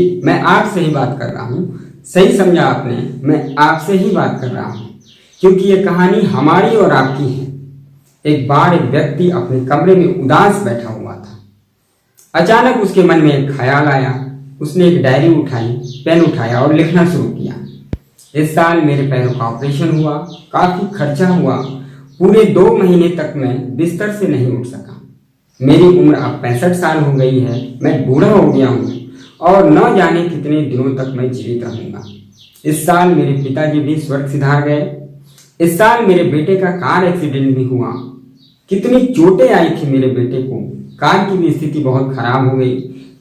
जी, मैं आपसे ही बात कर रहा हूँ। सही समझा आपने, मैं आपसे ही बात कर रहा हूँ, क्योंकि ये कहानी हमारी और आपकी है। एक बार एक व्यक्ति अपने कमरे में उदास बैठा हुआ था। अचानक उसके मन में एक ख्याल आया। उसने एक डायरी उठाई, पेन उठाया और लिखना शुरू किया। इस साल मेरे पैरों का ऑपरेशन हुआ, काफी खर्चा हुआ, पूरे 2 महीने तक मैं बिस्तर से नहीं उठ सका। मेरी उम्र अब 65 साल हो गई है, मैं बूढ़ा हो गया हूँ और न जाने कितने दिनों तक मैं जीवित रहूंगा। इस साल मेरे पिताजी भी स्वर्ग सिधार गए। इस साल मेरे बेटे का कार एक्सीडेंट भी हुआ। कितनी चोटें आई थी मेरे बेटे को। कार की भी स्थिति बहुत खराब हो गई।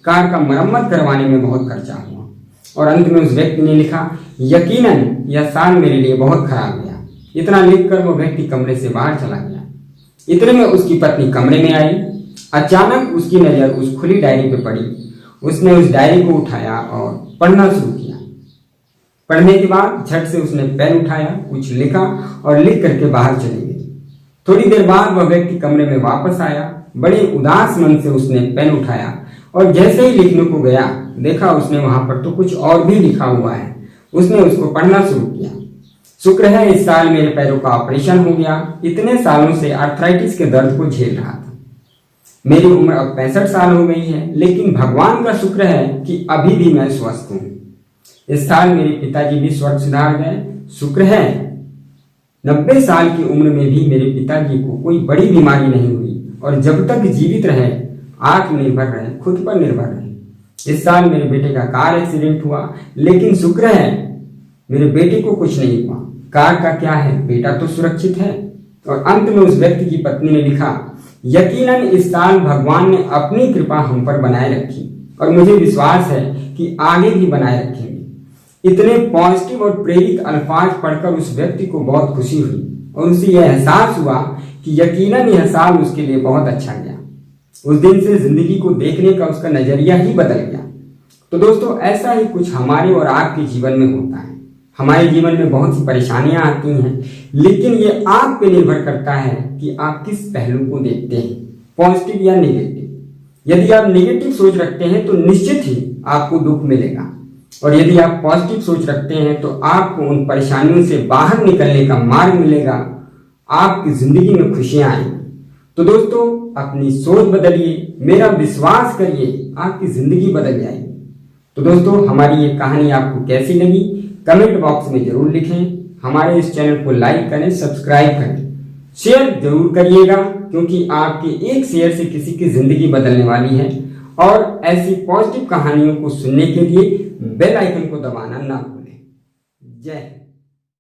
कार का मरम्मत करवाने में बहुत खर्चा हुआ। और अंत में उस व्यक्ति ने लिखा, यकीनन यह साल मेरे लिए बहुत खराब गया। इतना लिखकर वो व्यक्ति कमरे से बाहर चला गया। इतने में उसकी पत्नी कमरे में आई। अचानक उसकी नजर उस खुली डायरी पे पड़ी। उसने उस डायरी को उठाया और पढ़ना शुरू किया। पढ़ने के बाद झट से उसने पेन उठाया, कुछ लिखा और लिख करके बाहर चली गई। थोड़ी देर बाद वह व्यक्ति कमरे में वापस आया। बड़े उदास मन से उसने पेन उठाया और जैसे ही लिखने को गया, देखा उसने वहां पर तो कुछ और भी लिखा हुआ है। उसने उसको पढ़ना शुरू किया। शुक्र है इस साल मेरे पैरों का ऑपरेशन हो गया। इतने सालों से आर्थराइटिस के दर्द को झेल रहा था। मेरी उम्र अब 65 साल हो गई है, लेकिन भगवान का शुक्र है कि अभी भी मैं स्वस्थ हूँ। इस साल मेरे पिताजी भी स्वर्ग सिधार गए। शुक्र है 90 साल की उम्र में भी मेरे पिताजी को कोई बड़ी बीमारी नहीं हुई और जब तक जीवित रहे, आत्मनिर्भर रहे, खुद पर निर्भर रहे। इस साल मेरे बेटे का कार एक्सीडेंट हुआ, लेकिन शुक्र है मेरे बेटे को कुछ नहीं हुआ। कार का क्या है, बेटा तो सुरक्षित है। और अंत में उस व्यक्ति की पत्नी ने लिखा, यकीनन इस साल भगवान ने अपनी कृपा हम पर बनाए रखी और मुझे विश्वास है कि आगे भी बनाए रखेंगे। इतने पॉजिटिव और प्रेरित अल्फाज पढ़कर उस व्यक्ति को बहुत खुशी हुई और उसे यह एहसास हुआ कि यकीनन यह साल उसके लिए बहुत अच्छा गया। उस दिन से जिंदगी को देखने का उसका नजरिया ही बदल गया। तो दोस्तों, ऐसा ही कुछ हमारे और आपके जीवन में होता है। हमारे जीवन में बहुत सी परेशानियां आती हैं, लेकिन ये आप पे निर्भर करता है कि आप किस पहलू को देखते हैं, पॉजिटिव या नेगेटिव। यदि आप नेगेटिव सोच रखते हैं तो निश्चित ही आपको दुख मिलेगा, और यदि आप पॉजिटिव सोच रखते हैं तो आपको उन परेशानियों से बाहर निकलने का मार्ग मिलेगा। आपकी जिंदगी में खुशियां आएंगी। तो दोस्तों, अपनी सोच बदलिए, मेरा विश्वास करिए, आपकी जिंदगी बदल जाएगी। तो दोस्तों, हमारी ये कहानी आपको कैसी लगी कमेंट बॉक्स में जरूर लिखें। हमारे इस चैनल को लाइक करें, सब्सक्राइब करें, शेयर जरूर करिएगा, क्योंकि आपके एक शेयर से किसी की जिंदगी बदलने वाली है। और ऐसी पॉजिटिव कहानियों को सुनने के लिए बेल आइकन को दबाना ना भूलें। जय हिंद।